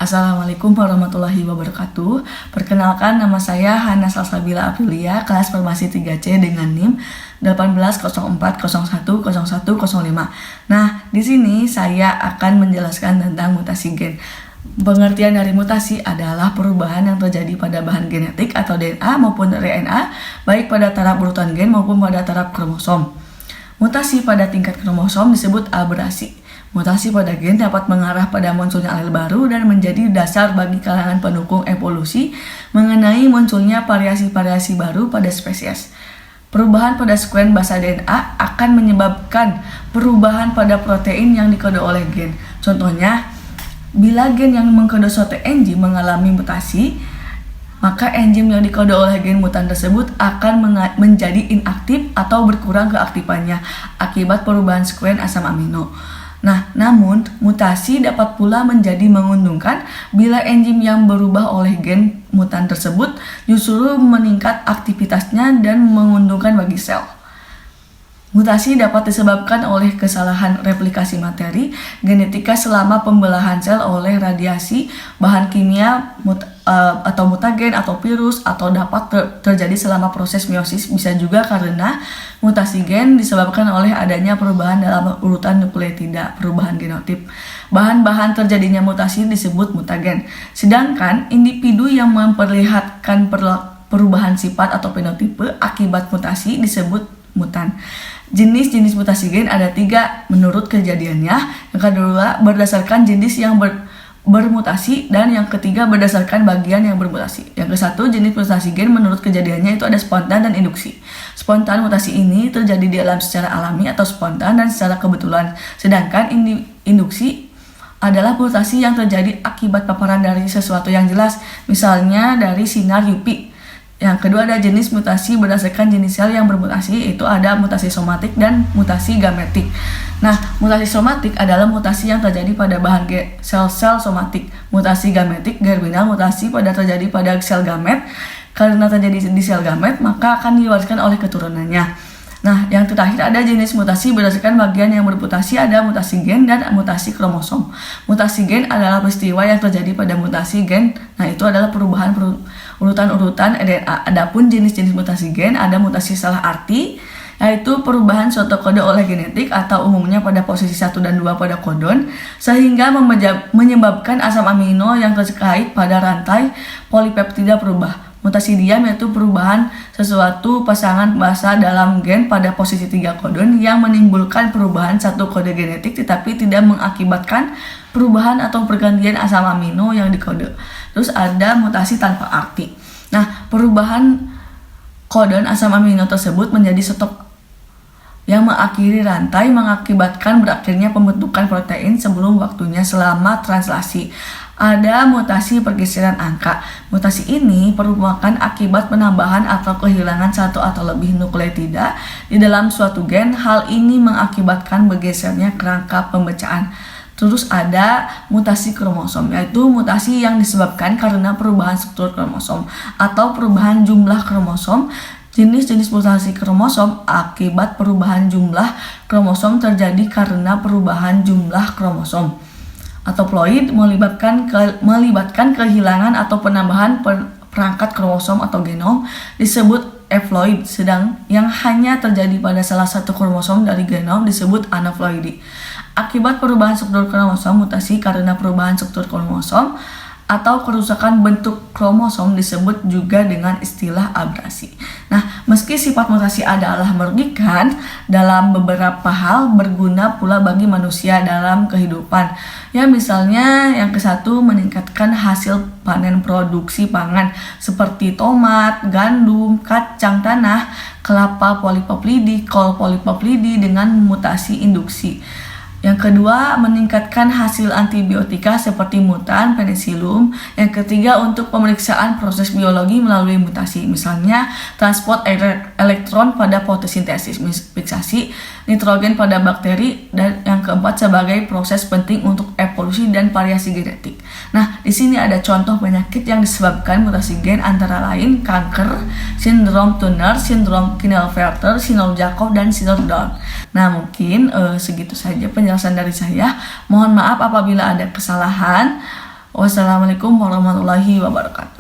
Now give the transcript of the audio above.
Assalamualaikum warahmatullahi wabarakatuh. Perkenalkan, nama saya Hana Salsabila Aprilia, kelas Farmasi 3C dengan NIM 1804010105. Nah, di sini saya akan menjelaskan tentang mutasi gen. Pengertian dari mutasi adalah perubahan yang terjadi pada bahan genetik atau DNA maupun RNA, baik pada taraf urutan gen maupun pada taraf kromosom. Mutasi pada tingkat kromosom disebut aberasi. Mutasi pada gen dapat mengarah pada munculnya alel baru dan menjadi dasar bagi kalangan pendukung evolusi mengenai munculnya variasi-variasi baru pada spesies. Perubahan pada sekuen basa DNA akan menyebabkan perubahan pada protein yang dikode oleh gen. Contohnya, bila gen yang mengkode suatu enzim mengalami mutasi, maka enzim yang dikode oleh gen mutan tersebut akan menjadi inaktif atau berkurang keaktifannya akibat perubahan sekuen asam amino. Nah, namun mutasi dapat pula menjadi menguntungkan bila enzim yang berubah oleh gen mutan tersebut justru meningkat aktivitasnya dan menguntungkan bagi sel. Mutasi dapat disebabkan oleh kesalahan replikasi materi genetika selama pembelahan sel oleh radiasi, bahan kimia, atau mutagen atau virus, atau dapat terjadi selama proses meiosis. Bisa juga karena mutasi gen disebabkan oleh adanya perubahan dalam urutan nukleotida, perubahan genotip. Bahan-bahan terjadinya mutasi disebut mutagen. Sedangkan individu yang memperlihatkan perubahan sifat atau fenotipe akibat mutasi disebut mutan. Jenis-jenis mutasi gen ada 3 menurut kejadiannya. Yang kedua berdasarkan jenis yang bermutasi, dan yang ketiga berdasarkan bagian yang bermutasi. Yang ke-1, jenis mutasi gen menurut kejadiannya itu ada spontan dan induksi. Spontan, mutasi ini terjadi di alam secara alami atau spontan dan secara kebetulan. Sedangkan induksi adalah mutasi yang terjadi akibat paparan dari sesuatu yang jelas, misalnya dari sinar UV. Yang kedua ada jenis mutasi berdasarkan jenis sel yang bermutasi, itu ada mutasi somatik dan mutasi gametik. Nah, mutasi somatik adalah mutasi yang terjadi pada bahan sel-sel somatik. Mutasi gametik germinal, mutasi terjadi pada sel gamet. Karena terjadi di sel gamet, maka akan diwariskan oleh keturunannya. Nah, yang terakhir ada jenis mutasi berdasarkan bagian yang bermutasi, ada mutasi gen dan mutasi kromosom. Mutasi gen adalah peristiwa yang terjadi pada mutasi gen. Nah, itu adalah perubahan urutan-urutan DNA. Adapun jenis-jenis mutasi gen ada mutasi salah arti, yaitu perubahan suatu kode oleh genetik atau umumnya pada posisi 1 dan 2 pada kodon, sehingga menyebabkan asam amino yang terkait pada rantai polipeptida berubah. Mutasi diam yaitu perubahan sesuatu pasangan basa dalam gen pada posisi 3 kodon yang menimbulkan perubahan satu kode genetik tetapi tidak mengakibatkan perubahan atau pergantian asam amino yang dikode. Terus ada mutasi tanpa arti. Nah, perubahan kodon asam amino tersebut menjadi stop yang mengakhiri rantai, mengakibatkan berakhirnya pembentukan protein sebelum waktunya selama translasi. Ada mutasi pergeseran angka. Mutasi ini merupakan akibat penambahan atau kehilangan satu atau lebih nukleotida di dalam suatu gen. Hal ini mengakibatkan bergesernya kerangka pembacaan. Terus ada mutasi kromosom, yaitu mutasi yang disebabkan karena perubahan struktur kromosom atau perubahan jumlah kromosom. Jenis-jenis mutasi kromosom akibat perubahan jumlah kromosom terjadi karena perubahan jumlah kromosom. Atau ploid melibatkan kehilangan atau penambahan perangkat kromosom atau genom disebut eploid, sedang yang hanya terjadi pada salah satu kromosom dari genom disebut anaploidi. Akibat perubahan struktur kromosom, mutasi karena perubahan struktur kromosom atau kerusakan bentuk kromosom disebut juga dengan istilah abrasi. Nah, meski sifat mutasi adalah merugikan, dalam beberapa hal berguna pula bagi manusia dalam kehidupan. Ya, misalnya yang ke-1 meningkatkan hasil panen produksi pangan seperti tomat, gandum, kacang tanah, kelapa polipoplidi, kol polipoplidi dengan mutasi induksi. Yang kedua, meningkatkan hasil antibiotika seperti mutan, penicillum. Yang ketiga, untuk pemeriksaan proses biologi melalui mutasi, misalnya transport elektron pada fotosintesis, fiksasi nitrogen pada bakteri, dan yang keempat sebagai proses penting untuk evolusi dan variasi genetik. Nah, di sini ada contoh penyakit yang disebabkan mutasi gen antara lain kanker, sindrom Turner, sindrom Klinefelter, sindrom Jacob, dan sindrom Down. Nah, mungkin segitu saja penjelasan dari saya. Mohon maaf apabila ada kesalahan. Wassalamualaikum warahmatullahi wabarakatuh.